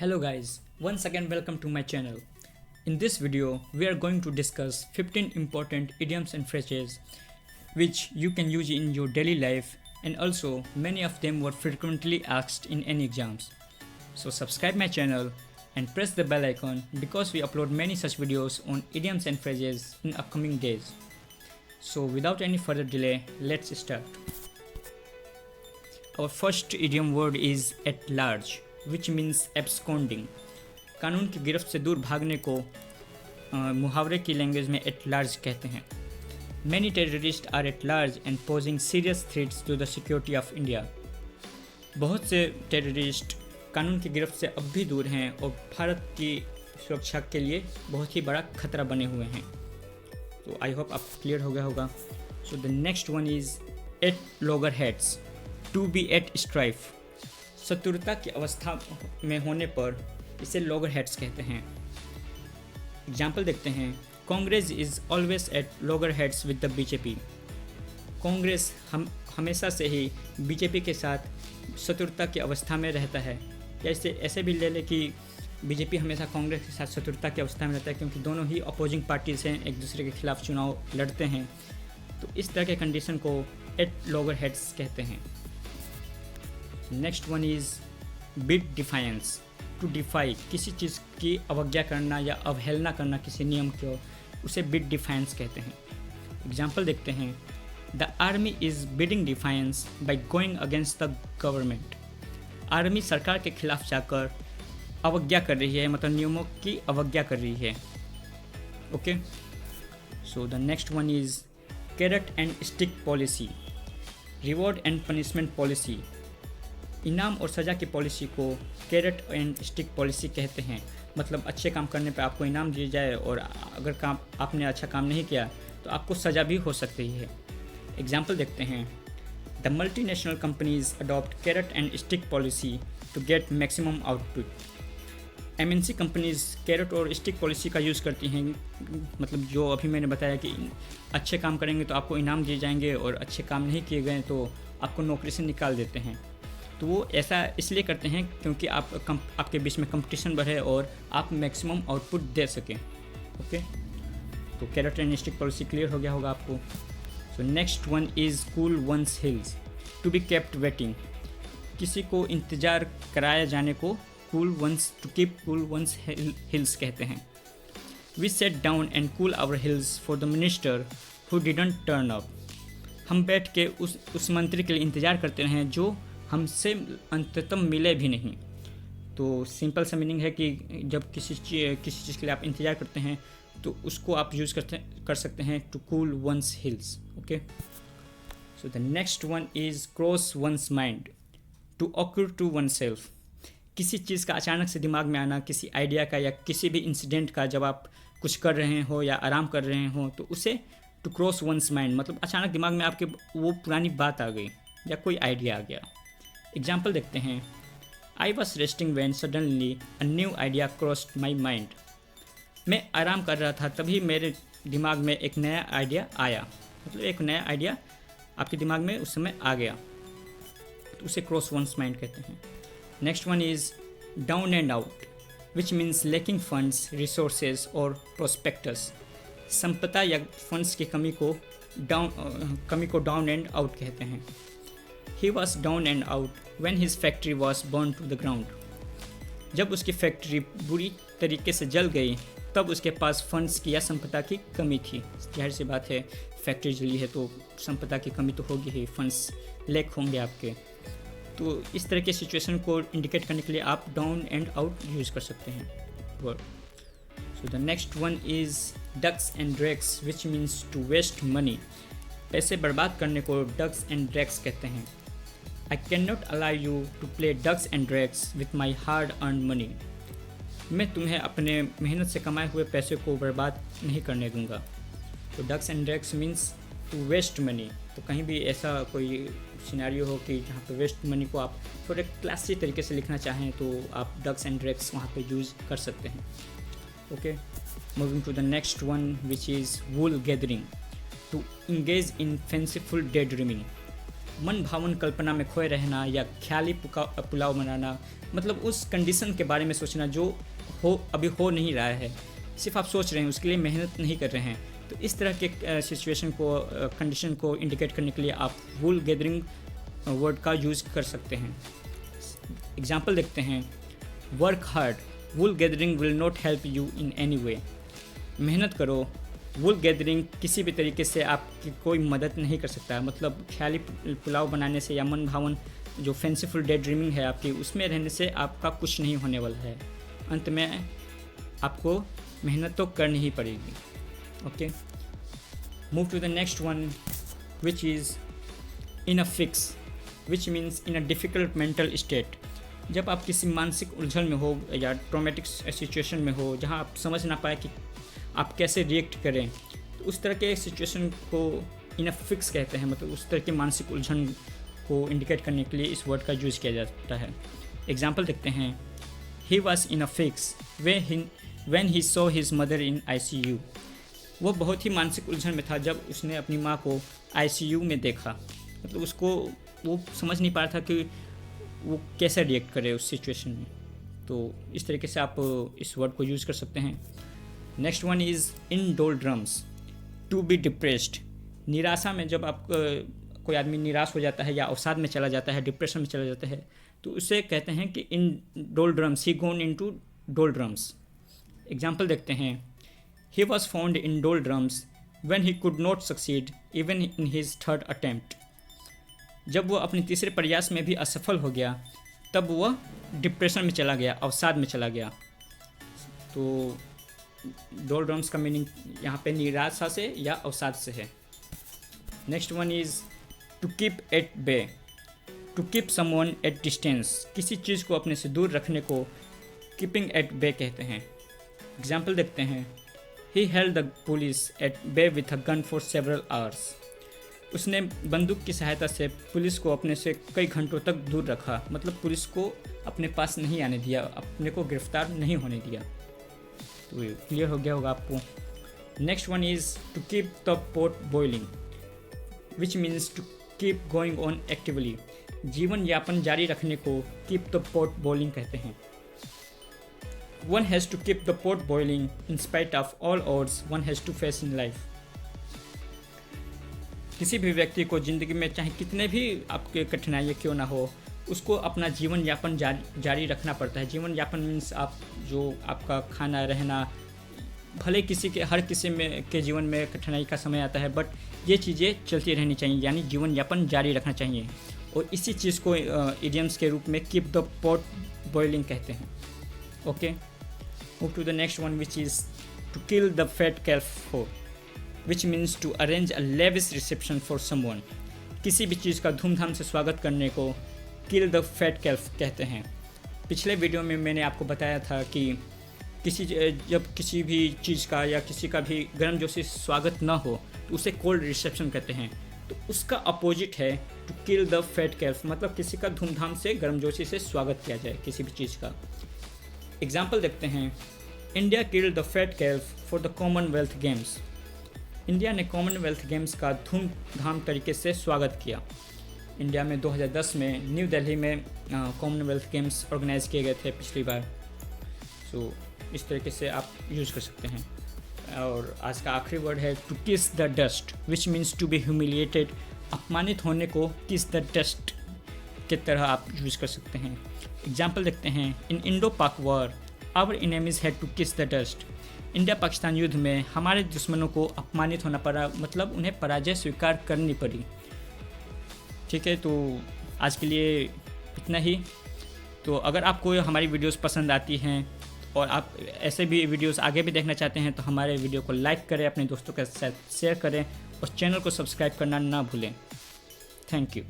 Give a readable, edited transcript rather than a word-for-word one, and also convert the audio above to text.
Hello guys, once again welcome to my channel. In this video, we are going to discuss 15 important idioms and phrases which you can use in your daily life, and also many of them were frequently asked in any exams. So subscribe my channel and press the bell icon because we upload many such videos on idioms and phrases in upcoming days. So without any further delay, let's start. Our first idiom word is at large, which means absconding. कानून की गिरफ्त से दूर भागने को मुहावरे की language में एट लार्ज कहते हैं. Many terrorists are at large and posing serious threats to the security of India. बहुत से टेररिस्ट कानून की गिरफ्त से अब भी दूर हैं और भारत की सुरक्षा के लिए बहुत ही बड़ा खतरा बने हुए हैं. तो आई होप आप क्लियर हो गया होगा. So the next one is at loggerheads, to be at strife. शत्रुता की अवस्था में होने पर इसे लॉगर हेड्स कहते हैं. एग्जाम्पल देखते हैं. Congress is always at logger heads with the BJP. Congress हमेशा से ही बीजेपी के साथ शत्रुता की अवस्था में रहता है. या इसे ऐसे भी ले लें कि बीजेपी हमेशा कांग्रेस के साथ शत्रुता की अवस्था में रहता है क्योंकि दोनों ही अपोजिंग पार्टीज हैं, एक दूसरे के खिलाफ चुनाव लड़ते हैं. तो इस तरह के कंडीशन को एट लॉगर हेड्स कहते हैं. Next one is bid defiance, to defy. किसी चीज़ की अवज्ञा करना या अवहेलना करना किसी नियम को, उसे बिड डिफाइंस कहते हैं. एग्जाम्पल देखते हैं. The army is bidding defines by going against the government. Army सरकार के खिलाफ जाकर अवज्ञा कर रही है, मतलब नियमों की अवज्ञा कर रही है. Okay, so the next one is carat and stick policy, reward and punishment policy. इनाम और सज़ा की पॉलिसी को कैरेट एंड स्टिक पॉलिसी कहते हैं. मतलब अच्छे काम करने पे आपको इनाम दिया जाए और अगर काम आपने अच्छा काम नहीं किया तो आपको सज़ा भी हो सकती है. एग्जाम्पल देखते हैं. The multinational companies adopt carrot and stick policy to get maximum output. MNC companies carrot और स्टिक पॉलिसी का यूज़ करती हैं. मतलब जो अभी मैंने बताया कि अच्छे काम करेंगे तो आपको इनाम दिए जाएंगे और अच्छे काम नहीं किए गए तो आपको नौकरी से निकाल देते हैं. तो वो ऐसा इसलिए करते हैं क्योंकि आपके बीच में कंपटीशन बढ़े और आप मैक्सिमम आउटपुट दे सकें. ओके, तो carrot and stick policy clear हो गया होगा आपको. So next one is cool one's heels, to be kept waiting. किसी को इंतज़ार कराया जाने को to keep cool one's heels कहते हैं. We set down and cool our heels for the minister who didn't turn up. हम बैठ के उस मंत्री के लिए इंतज़ार करते हैं जो हमसे अंततः मिले भी नहीं. तो सिंपल सा मीनिंग है कि जब किसी चीज़ के लिए आप इंतज़ार करते हैं तो उसको आप यूज़ कर सकते हैं to cool one's heels. Okay, so the next one is cross one's mind, to occur to oneself. किसी चीज़ का अचानक से दिमाग में आना, किसी आइडिया का या किसी भी इंसिडेंट का, जब आप कुछ कर रहे हो या आराम कर रहे हो तो उसे टू क्रॉस वंस माइंड, मतलब अचानक दिमाग में आपके वो पुरानी बात आ गई या कोई आइडिया आ गया. एग्जाम्पल देखते हैं. I was resting when suddenly a new idea crossed my mind. मैं आराम कर रहा था तभी मेरे दिमाग में एक नया आइडिया आया. मतलब एक नया आइडिया आपके दिमाग में उस समय आ गया तो उसे क्रॉस वंस माइंड कहते हैं. Next one is down and out, which means lacking funds, resources और प्रोस्पेक्टस. संपदा या फंड्स की कमी को डाउन एंड आउट कहते हैं. He was down and out when his factory was burned to the ground. जब उसकी फैक्ट्री बुरी तरीके से जल गई तब उसके पास फंड्स की या संपदा की कमी थी. जाहिर सी बात है, फैक्ट्री जली है तो संपदा की कमी तो होगी ही, फंड्स लैक होंगे आपके. तो इस तरह के सिचुएशन को इंडिकेट करने के लिए आप डाउन एंड आउट यूज़ कर सकते हैं word. So the next one is ducks and drakes, which means to waste money. पैसे बर्बाद करने को डक्स एंड ड्रैग्स कहते हैं. I cannot allow you to play ducks and drakes with my hard-earned money. मैं तुम्हें अपने मेहनत से कमाए हुए पैसे को बर्बाद नहीं करने दूंगा. तो ducks and drakes means to waste money. तो कहीं भी ऐसा कोई सिनेरियो हो कि जहाँ पे वेस्ट मनी को आप थोड़े क्लासी तरीके से लिखना चाहें तो आप डक्स एंड ड्रैग्स वहाँ पे यूज़ कर सकते हैं. Okay, moving to the next one which is wool gathering, to engage in fanciful day dreaming. मन भावन कल्पना में खोए रहना या ख्याली पुलाव बनाना, मतलब उस कंडीशन के बारे में सोचना जो अभी हो नहीं रहा है, सिर्फ आप सोच रहे हैं, उसके लिए मेहनत नहीं कर रहे हैं। तो इस तरह के सिचुएशन को, कंडीशन को इंडिकेट करने के लिए आप वूल गैदरिंग वर्ड का यूज़ कर सकते हैं। एग्जाम्पल देखते हैं, work hard, wool gathering will not help you in any way. मेहनत करो, वूल गैदरिंग किसी भी तरीके से आपकी कोई मदद नहीं कर सकता है, मतलब ख्याली पुलाव बनाने से या मन भावन जो फैंसीफुल डे ड्रीमिंग है आपकी, उसमें रहने से आपका कुछ नहीं होने वाला है। अंत में आपको मेहनत तो करनी ही पड़ेगी। Okay, move to the next one which is in a fix, which means in a difficult mental state. जब आप किसी मानसिक उलझन में हो या ट्रॉमेटिक सिचुएशन में हो जहाँ आप समझ ना पाए कि आप कैसे रिएक्ट करें, तो उस तरह के सिचुएशन को इन अ फिक्स कहते हैं। मतलब उस तरह के मानसिक उलझन को इंडिकेट करने के लिए इस वर्ड का यूज़ किया जाता है। एग्जाम्पल देखते हैं, he was in a fix when he saw his mother in ICU। वो बहुत ही मानसिक उलझन में था जब उसने अपनी माँ को ICU में देखा। मतलब उसको वो समझ नहीं पा रहा था कि वो कैसे रिएक्ट करे उस सिचुएशन में। तो इस तरीके से आप इस वर्ड को यूज़ कर सकते हैं। Next one is in doldrums, to be depressed. निराशा में जब आप कोई आदमी निराश हो जाता है या अवसाद में चला जाता है, डिप्रेशन में चला जाता है, तो उसे कहते हैं कि इन डोल्ड्रम्स, ही गोन इन टू डोल्ड्रम्स। एग्जाम्पल देखते हैं, he was found in doldrums when he could not succeed even in his third attempt. जब वो अपने तीसरे प्रयास में भी असफल हो गया तब वह डिप्रेशन में चला गया, अवसाद में चला गया। तो डोल्ड्रम्स का मीनिंग यहाँ पे निराशा से या अवसाद से है। Next one is to keep at bay, to keep someone at distance. किसी चीज़ को अपने से दूर रखने को कीपिंग एट बे कहते हैं। एग्जाम्पल देखते हैं, he held the police at bay with a gun for several hours. उसने बंदूक की सहायता से पुलिस को अपने से कई घंटों तक दूर रखा, मतलब पुलिस को अपने पास नहीं आने दिया, अपने को गिरफ्तार नहीं होने दिया। तो क्लियर हो गया होगा आपको। Next one is to keep the pot boiling, which means to keep going on actively. जीवन यापन जारी रखने को कीप द पॉट बॉइलिंग कहते हैं। One has to keep the pot boiling in spite of all odds one has to face in life. किसी भी व्यक्ति को ज़िंदगी में चाहे कितने भी आपके कठिनाइयाँ क्यों ना हो, उसको अपना जीवन यापन जारी रखना पड़ता है। जीवन यापन मीन्स आप जो आपका खाना रहना, भले हर किसी में के जीवन में कठिनाई का समय आता है, बट ये चीज़ें चलती रहनी चाहिए, यानी जीवन यापन जारी रखना चाहिए। और इसी चीज़ को इडियम्स के रूप में कीप द पॉट बॉइलिंग कहते हैं। Okay, move to the next one which is to kill the fat calf for, which means to arrange a lavish reception for someone. किसी भी चीज़ का धूमधाम से स्वागत करने को किल द फैट कैल्फ कहते हैं। पिछले वीडियो में मैंने आपको बताया था कि जब किसी भी चीज़ का या किसी का भी गर्मजोशी स्वागत ना हो तो उसे कोल्ड रिसेप्शन कहते हैं। तो उसका अपोजिट है टू किल द फैट कैल्फ, मतलब किसी का धूमधाम से गर्मजोशी से स्वागत किया जाए किसी भी चीज़ का। एग्जाम्पल देखते हैं, India killed the fat calf for the Commonwealth Games. India ने कॉमनवेल्थ गेम्स का धूमधाम तरीके से स्वागत किया। इंडिया में 2010 में न्यू दिल्ली में कॉमनवेल्थ गेम्स ऑर्गेनाइज किए गए थे पिछली बार। सो इस तरीके से आप यूज़ कर सकते हैं। और आज का आखिरी वर्ड है to kiss the dust, which means to be humiliated. अपमानित होने को किस द डस्ट की तरह आप यूज़ कर सकते हैं। एग्जाम्पल देखते हैं, in Indo Pak war our enemies had to kiss the dust. India Pakistan युद्ध में हमारे दुश्मनों को अपमानित होना पड़ा, मतलब उन्हें पराजय स्वीकार करनी पड़ी। ठीक है, तो आज के लिए इतना ही। तो अगर आपको हमारी वीडियोस पसंद आती हैं और आप ऐसे भी वीडियोस आगे भी देखना चाहते हैं तो हमारे वीडियो को लाइक करें, अपने दोस्तों के साथ शेयर करें और चैनल को सब्सक्राइब करना ना भूलें। Thank you.